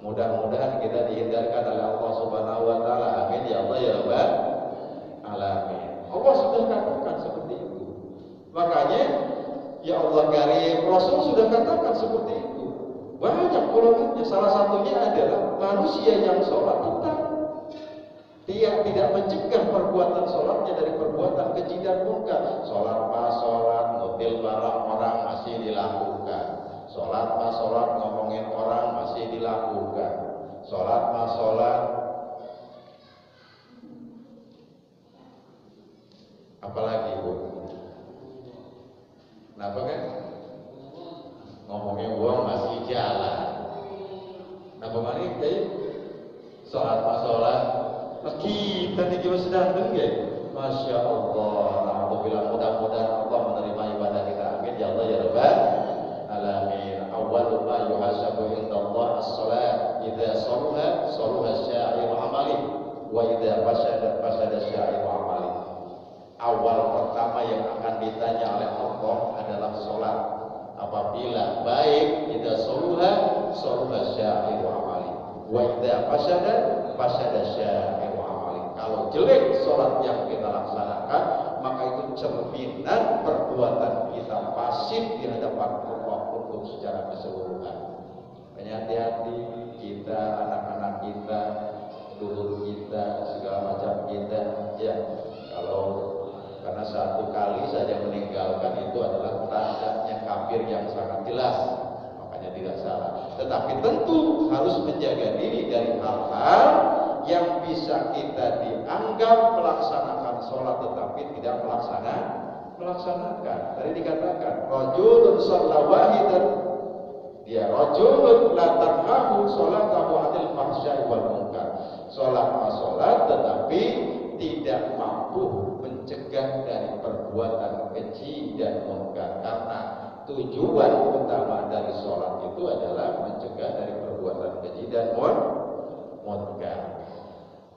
Mudah-mudahan kita dihindarkan oleh Allah Subhanahu wa Ta'ala. Amin ya Allah ya Rabbal alamin. Allah sudah katakan seperti itu. Makanya ya Allah karim, Rasul sudah katakan seperti itu. Banyak golongannya. Salah satunya adalah manusia yang sholat tetap dia tidak mencegah perbuatan sholatnya dari perbuatan keji dan munkar. Sholat pas sholat, ngutil barang orang masih dilakukan. Sholat mah sholat, ngomongin orang masih dilakukan. Sholat mah sholat. Apalagi Bu? Kenapa kan? Ngomongin uang masih jalan. Kenapa mari kayak sholat mah sholat. Kita nih juga sedang dengar. Masya Allah. Alhamdulillah, mudah-mudahan Allah menerima ibadah kita. Amin ya Allah ya Rabbal alamin. Awwalu ma yuhasabu indallah as-salat. Idza shaluha shaluha sya'iru amali wa idza fasada sya'iru amali. Awal pertama yang akan ditanya oleh Allah adalah salat. Apabila baik, idza shaluha shaluha sya'iru amali wa idza fasada sya'iru amali. Kalau jelek salat yang kita laksanakan, maka itu cerminan perbuatan kita pasif di hadapan Allah untuk secara keseluruhan. Makanya hati-hati kita, anak-anak kita, dulur kita, segala macam kita, ya. Kalau karena satu kali saja meninggalkan itu adalah tandanya kafir yang sangat jelas, makanya tidak salah. Tetapi tentu harus menjaga diri dari hal-hal yang bisa kita dianggap melaksanakan sholat tetapi tidak melaksanakan. Tadi dikatakan rajulun shalla wahidan, dia rajulun la tanhahu sholatahu 'anil fahsya'i wal munkar. Sholat sholat tetapi tidak mampu mencegah dari perbuatan keji dan munkar, karena tujuan utama dari sholat itu adalah mencegah dari perbuatan keji dan munkar.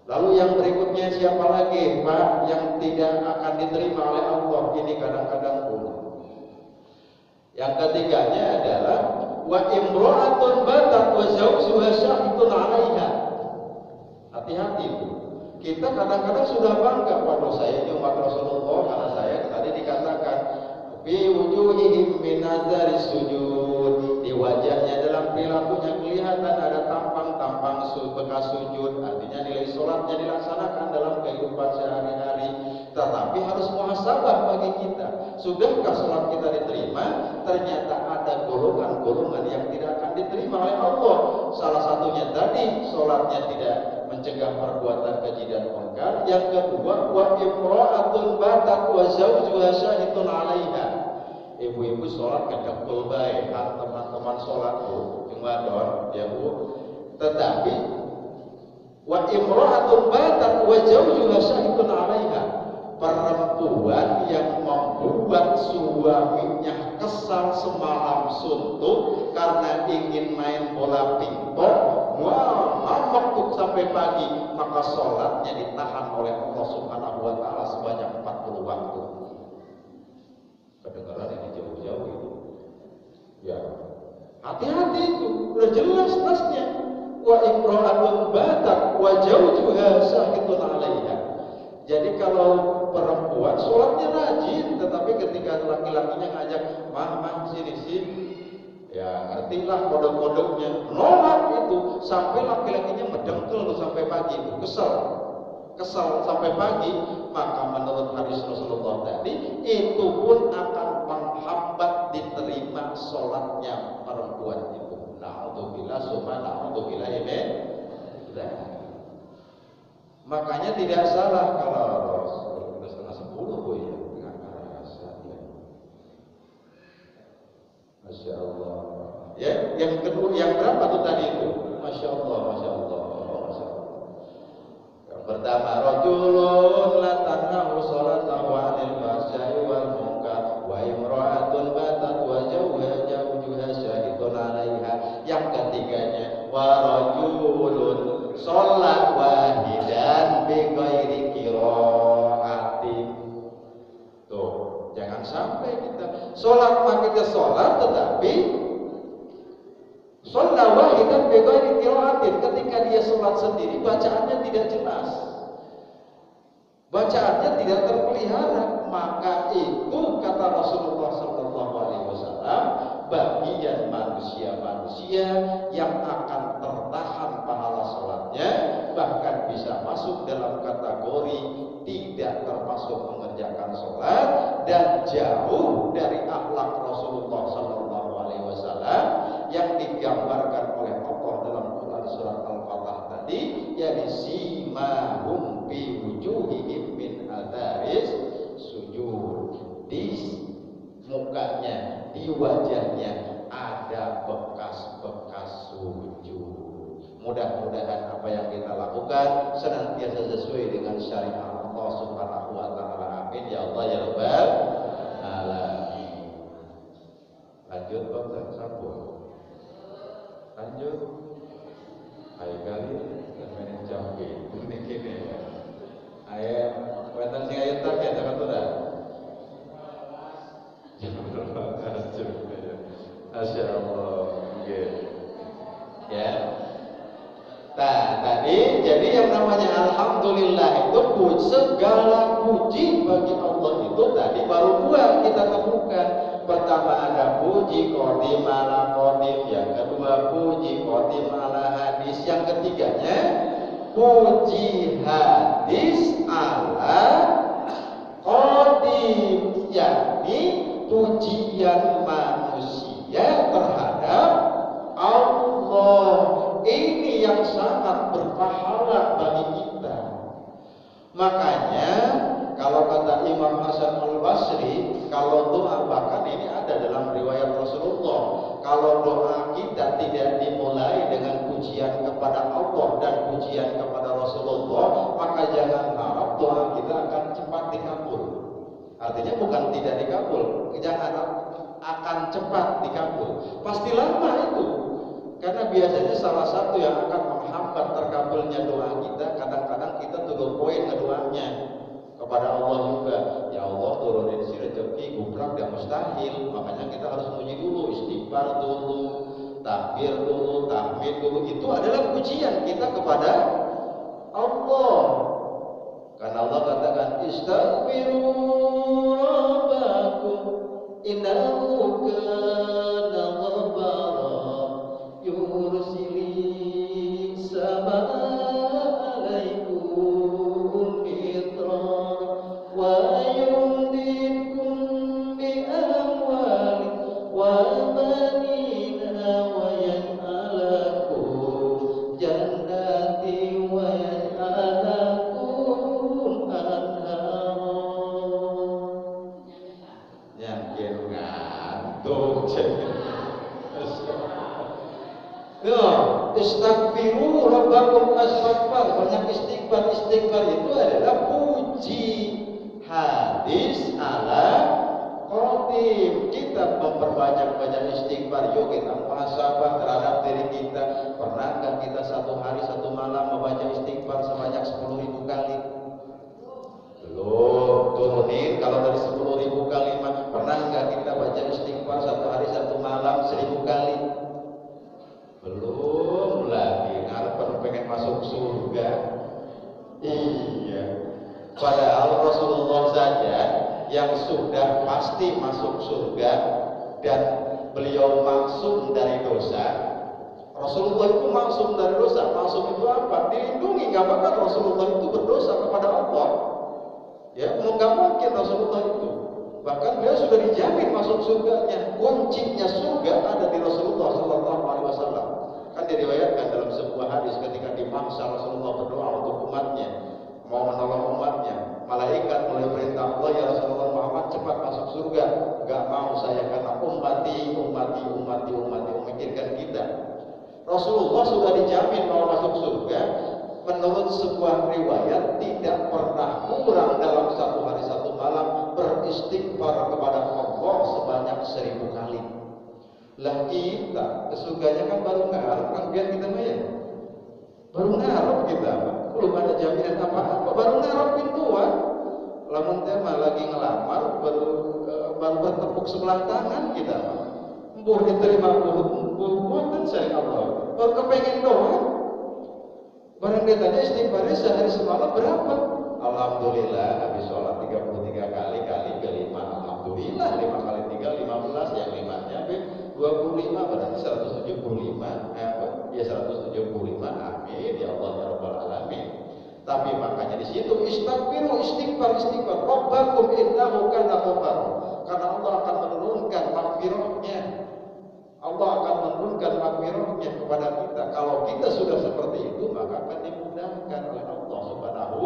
Lalu yang berikutnya siapa lagi Pak yang tidak akan diterima oleh Allah? Ini kadang-kadang pun. Yang ketiganya adalah wa imra'atun batat wa zawjuha syahidun 'alaiha. Hati-hati itu. Kita kadang-kadang sudah bangga, waduh saya ini umat Rasulullah, karena saya tadi dikatakan fi wujuhihim min nazari sujud, di wajahnya dalam perilakunya kelihatan ada tampang-tampang bekas sujud, artinya nilai sholatnya dilaksanakan dalam kehidupan sehari-hari. Tetapi harus muhasabah bagi kita, sudahkah sholat kita diterima? Ternyata ada golongan-golongan yang tidak akan diterima oleh Allah. Salah satunya tadi sholatnya tidak mencegah perbuatan keji dan munkar. Yang kedua, wa imra'atun batat wa zawjuha syahidun 'alaiha. Ibu-ibu sholat kedekul baik, teman-teman sholat Bu, cuma don ya Bu. Tetapi wa imra'atun batat wa zawjuha syahidun 'alaiha. Perempuan yang membuat suaminya kesal semalam suntuk karena ingin main bola pingpong, ngambek sampai pagi, maka sholatnya ditahan oleh Allah Subhanahu wa Ta'ala sebanyak 40 waktu. Kedengaran ini jauh-jauh itu. Ya, hati-hati itu, udah jelas nasnya. Wa imra'atun batat wa zawjuha syahidun 'alaiha. Jadi kalau perempuan sholatnya rajin, tetapi ketika laki-lakinya ngajak mah sini, ya ngertilah kode-kodenya, nolak itu sampai laki-lakinya mendengkel tuh sampai pagi, kesal sampai pagi, maka menurut hadis Rasulullah tadi itu pun akan menghambat diterima sholatnya perempuan itu. Na'udzubillah summa na'udzubillah amin. Makanya tidak salah kalau sudah 9:30 Bu ya, dengan rasa ya. Masya Allah. Ya, yang kedua, yang berapa tuh tadi itu? Masya Allah, Masya Allah, Masya Allah. Yang pertama, rajulun la tanhahu sholatahu 'anil fahsya'i wal munkar wa imra'atun batat wa zawjuha syahidun 'alaiha. Yang ketiganya, wa rajulun sholat wahidan bi ghairi qiraatin. Tuh, jangan sampai kita sholat kita sholat tetapi sholat wahidan bi ghairi qiraatin. Ketika dia sholat sendiri bacaannya tidak jelas, bacaannya tidak terpelihara, maka itu kata Rasulullah SAW bagian manusia-manusia yang akan tertahan pahala sholatnya, bahkan bisa masuk dalam kategori tidak termasuk mengerjakan sholat dan jauh dari akhlak Rasulullah SAW digambarkan oleh Allah dalam Quran surat Al-Fatah tadi, yakni simahum fi wujuhihim min atharis sujud. Di mukanya, di wajahnya ada bekas-bekas sujud. Mudah-mudahan apa yang kita lakukan senantiasa sesuai dengan syariat Allah Subhanahu wa taala. Amin ya Allah ya rabbal alamin. Lanjut Pak Sabun. Lanjut. Ayo kali sampeyan jambe ini kene. Ayo wonten sing ayo tak ya tak ora. Masya Allah. Okay. Ya. Nah, tadi jadi yang namanya alhamdulillah itu segala puji bagi Allah itu tadi baru dua kita temukan. Pertama ada puji qadim ala qadim, yang kedua puji qadim ala hadis, yang ketiganya puji hadis ala qadim, yakni pujian manusia terhadap Allah. Ini yang sangat berpahala bagi kita. Makanya kalau kata Imam Hasan Al-Basri, kalau doa, bahkan ini ada dalam riwayat Rasulullah, kalau doa kita tidak dimulai dengan pujian kepada Allah dan pujian kepada Rasulullah, maka jangan harap doa kita akan cepat dikabul. Artinya bukan tidak dikabul, jangan akan cepat dikabul, pasti lama itu. Karena biasanya salah satu yang akan menghambat terkabulnya doa kita, kadang-kadang kita turun poin keduanya kepada Allah juga. Ya Allah, turunin si rezeki gubrak dan mustahil. Makanya kita harus puji dulu, istighfar dulu, takbir dulu, tahmid dulu. Itu adalah pujian kita kepada Allah. Karena Allah katakan istaghfiru rabbakum innahu kana ghaffara yursilis samaa alaikum mitra wa yumditkum bi amwalin wa banina wa yaj'alakum jannatin wa yaj'alakum anhara. Yang ngantuk istaghfiru rabbakum asfar, banyak istighfar. Istighfar itu adalah puji hadis ala qadim. Kita memperbanyak istighfar. Yuk kita muhasabah terhadap diri kita. Pernahkah kita satu hari satu malam membaca istighfar sebanyak 10.000 kali? Belum. Turunin kalau dari 10.000 kalimat. Pernahkah kita baca istighfar satu hari satu malam 1.000 kali? Belum lagi, ngarep pengen masuk surga. Iya. Padahal Rasulullah saja yang sudah pasti masuk surga dan beliau maksum dari dosa. Rasulullah itu maksum dari dosa. Maksum itu apa? Dilindungi. Gak bakal Rasulullah itu berdosa kepada Allah. Ya, nggak mungkin Rasulullah itu. Bahkan beliau sudah dijamin masuk surganya. Kuncinya surga ada di Rasulullah SAW. Kan diriwayatkan dalam sebuah hadis ketika di mahsyar Rasulullah berdoa untuk umatnya, mau menolong umatnya. Malaikat mulai perintah Allah, ya Rasulullah Muhammad cepat masuk surga. Gak mau saya karena ummati, memikirkan kita. Rasulullah sudah dijamin mau masuk surga. Menurut sebuah riwayat tidak pernah kurang dalam satu hari satu malam beristighfar kepada Allah sebanyak 1.000 kali. Lah kita kesuganya kan baru ngarep, kan biar kita maya baru ngarep kita, belum ada jaminan apa-apa, baru ngarep pintuan. Lamun tema lagi ngelamar baru bertepuk sebelah tangan kita, mbuh diterima mbuh kan saya Allah baru kepengen doang. Barang dia tanya istighfarnya sehari semalam berapa? Alhamdulillah habis sholat 33 kali ke 5. Alhamdulillah 5 kali 3 15, yang 5-nya 25 berarti 175. Ya 175. Amin ya Allah ya Rabbal alamin. Tapi makanya di situ istighfar. Rabbakum innahu kana ghafar. Karena Allah akan menurunkan maghfirahnya. Allah akan menurunkan maghfirah maghfirahnya kepada kita. Kalau kita sudah seperti itu, maka akan dimudahkan oleh Allah Subhanahu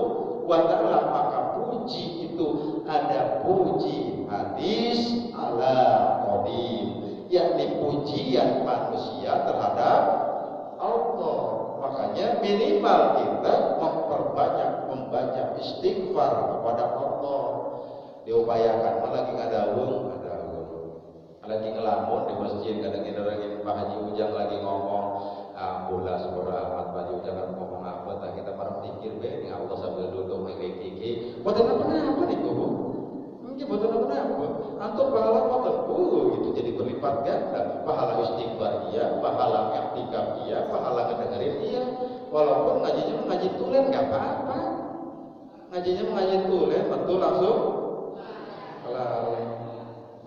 wa ta'ala. Maka puji itu ada puji hadis ala qadim, yakni pujian manusia terhadap Allah. Makanya minimal kita memperbanyak membaca istighfar kepada Allah. Diupayakan, lagi ngadaung, lagi ngelamun di masjid, kadang-kadang lagi Pak Haji Ujang lagi ngomong, bola sekolah amat Pak Haji Ujang kan ngomong apa, tak kita marah pikir be, Allah sambil duduk ngekiki, buatan apa nih Bu? Mungkin buatan apa? Antum pahala apa? Itu jadi berlipat ganda, pahala istighfar iya, pahala i'tikaf iya, pahala ngedengerin iya, walaupun ngajinya ngaji tulen nggak apa-apa, ngajinya ngaji tulen, betul langsung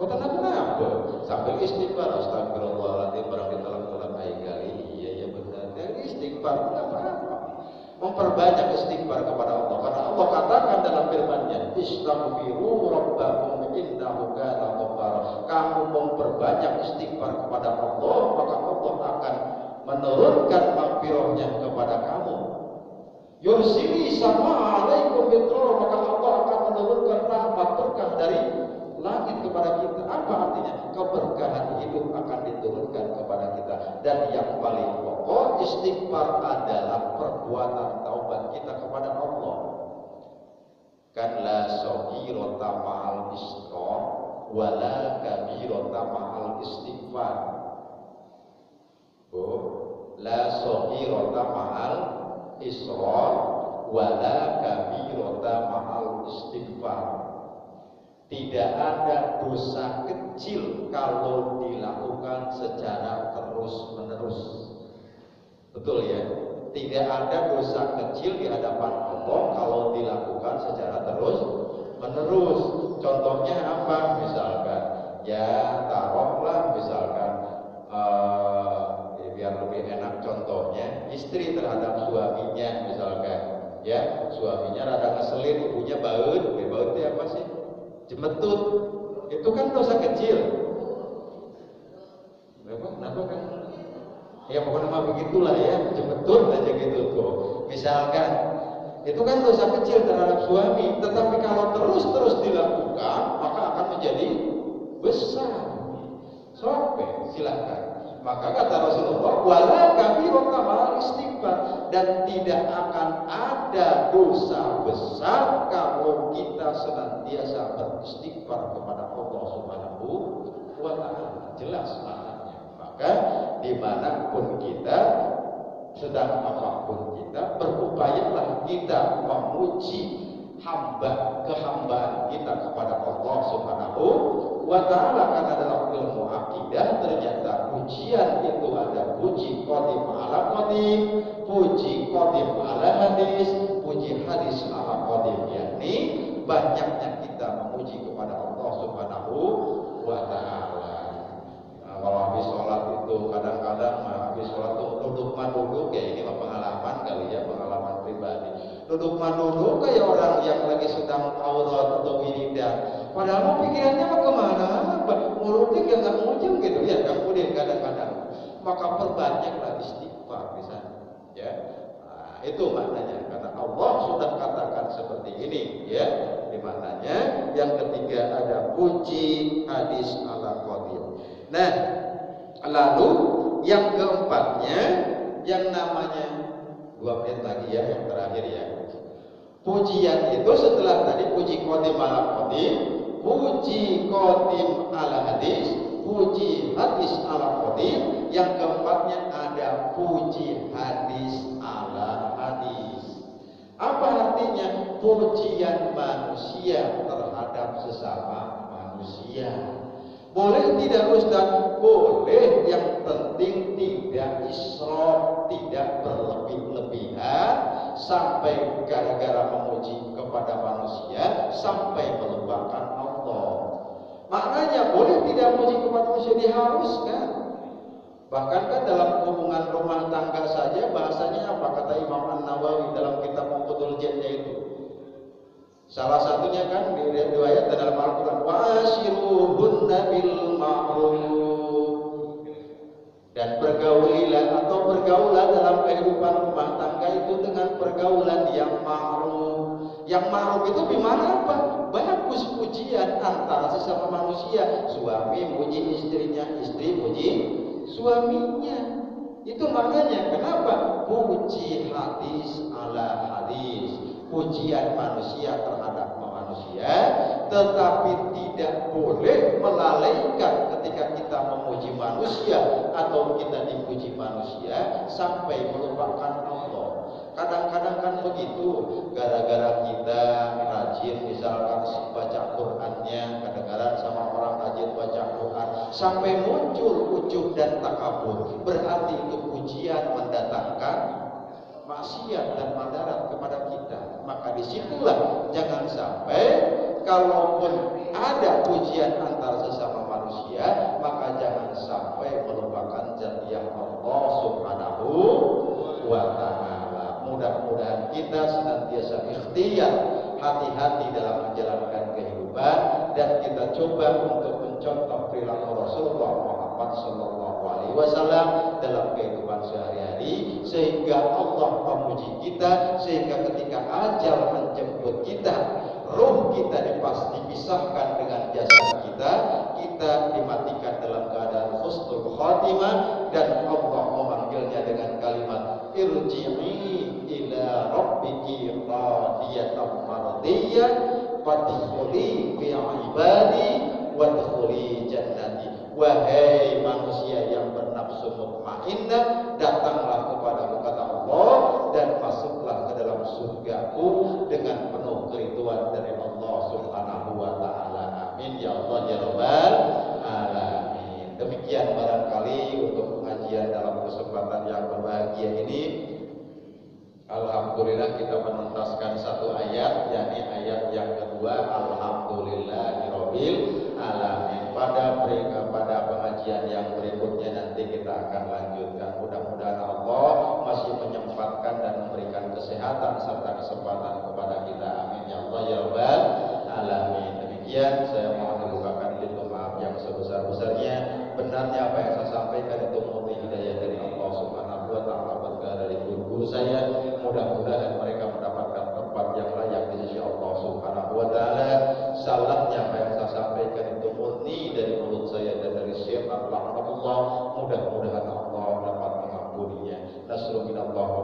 bukan apa-apa, sambil istighfar, astagfirullahaladzim, barang ditelan ulang kali, iya benar, jadi istighfar tidak apa-apa, memperbanyak istighfar kepada Allah, karena Allah katakan dalam firman-Nya, istaghfiru rabbakum innahu kana ghaffara. Kamu memperbanyak istighfar kepada Allah, maka Allah akan menurunkan maghfirah-Nya kepada kamu. Yursili sama alaikum bitrul, maka Allah akan menurunkan rahmat berkah dari langit kepada kita. Apa artinya? Keberkahan hidup akan diturunkan kepada kita. Dan yang paling pokok, istighfar adalah perbuatan taubat kita kepada Allah. Kan la saghirata ma'al israr wala kabirata ma'al istighfar. La saghirata ma'al israr wala kabirata ma'al istighfar. Tidak ada dosa kecil kalau dilakukan secara terus-menerus. Betul ya? Tidak ada dosa kecil di hadapan Allah kalau dilakukan secara terus-menerus. Contohnya apa? Misalkan, ya taruhlah misalkan, biar lebih enak contohnya, istri terhadap suaminya misalkan, ya suaminya rada ngeselin, ibunya baut itu apa sih? Jemetut, itu kan dosa kecil. Kenapa kan? Ya pokoknya mah begitulah ya, jemetut aja gitu tuh. Misalkan, itu kan dosa kecil terhadap suami, tetapi kalau terus-terus dilakukan, maka akan menjadi besar. Sampai silakan. Maka kata Rasulullah, wala kabirata ma'al istighfar, dan tidak akan ada dosa besar kalau kita senantiasa beristighfar kepada Allah Subhanahu wa ta'ala. Jelas maknanya. Maka dimanapun kita, sedang apapun kita, berupayalah kita memuji kehambaan kita kepada Allah Subhanahu wa ta'ala. Karena dalam ilmu akidah ternyata pujian itu ada puji qadim ala qadim, puji qadim ala hadis, puji hadis ala qadim, yakni banyaknya kita memuji kepada Allah Subhanahu wa ta'ala. Kalau habis sholat itu kadang-kadang habis sholat itu duduk ya, ini pengalaman kali ya, pengalaman pribadi. Duduk kayak orang yang lagi sedang aurat atau wiridan. Padahal pikirannya mah kemana? Mulutnya kayak nggak mujeng gitu ya. Kemudian kadang-kadang maka perbanyaklah istighfar di sana. Ya, nah, itu maknanya. Karena Allah sudah katakan seperti ini, ya. Di maknanya yang ketiga ada puji hadis ala qadim. Nah, lalu yang keempatnya yang namanya 2 menit lagi ya, yang terakhir ya. Pujian itu setelah tadi puji qadim ala qadim, puji qadim ala hadis, puji hadis ala qadim, yang keempatnya ada puji hadis ala hadis. Apa artinya? Pujian manusia terhadap sesama manusia. Boleh tidak Ustaz? Boleh, yang penting tidak israf, tidak berlebih-lebihan sampai gara-gara memuji kepada manusia sampai melupakan Allah. Maknanya boleh tidak memuji kepada manusia, diharuskan. Bahkan kan dalam hubungan rumah tangga saja bahasanya apa? Kata Imam An-Nawawi dalam kitab Muqadul Jannah itu. Salah satunya kan di riwayat dalam Al-Quran, wa'ashiruhunna bil ma'ruf. Dan bergaulilah atau bergaulah dalam kehidupan rumah tangga itu dengan pergaulan yang ma'ruf. Yang ma'ruf itu gimana apa? Bagus pujian antara sesama manusia. Suami puji istrinya, istri puji suaminya. Itu maknanya kenapa? Puji hadis ala hadis. Pujian manusia terhadap manusia, tetapi tidak boleh melalaikan ketika kita memuji manusia atau kita dipuji manusia sampai melupakan Allah. Kadang-kadang kan begitu, gara-gara kita rajin misalkan baca Qur'annya, kedengaran sama orang rajin baca Qur'an, sampai muncul ujub dan takabur. Berarti itu pujian mendatangkan maksiat dan madarat kepada kita. Maka disitulah jangan sampai kalaupun ada pujian antar sesama manusia, maka jangan sampai melupakan zat yang Allah Subhanahu wa ta'ala. Mudah-mudahan kita senantiasa ikhtiar, hati-hati dalam menjalankan kehidupan, dan kita coba untuk mencontoh perilaku Rasulullah Muhammad SAW dalam kehidupan sehari-hari, sehingga Allah memuji kita, sehingga ketika ajal menjemput kita, ruh kita dipisahkan dengan jasad kita, kita dimatikan dalam keadaan husnul khatimah, dan Allah memanggilnya dengan kalimat irji'i ila rabbiki radiyatan mardiyah fadkhuli fi ibadi wadkhuli jannati. Wahai manusia yang bernafsu mutmainnah, datanglah kepadaku kata Allah, dan masuklah ke dalam surgaku dengan penuh keriduan dari Allah Subhanahu wa ta'ala. Amin ya Allah ya rabbal alamin. Demikian barangkali untuk pengajian dalam kesempatan yang berbahagia ini. Alhamdulillah kita menuntaskan satu ayat, yakni ayat yang kedua, alhamdulillahirabbil alamin. Pada pengajian yang berikutnya nanti kita akan lanjutkan. Mudah-mudahan Allah masih menyempatkan dan memberikan kesehatan serta kesempatan kepada kita. Amin ya Allah ya rabbal alamin. Demikian saya mohon dibukakan pintu maaf yang sebesar-besarnya. Benarnya apa yang saya sampaikan itu murni hidayah dari Allah Subhanahu wa ta'ala, berkah dari guru-guru saya. Mudah-mudahan mereka mendapatkan tempat yang layak di sisi Allah Subhanahu wa ta'ala. Salahnya apa yang saya sampaikan itu murni dari mulut saya dan dari syaitan laknatullah. Mudah-mudahan Allah dapat mengampuninya. Nasrul minallah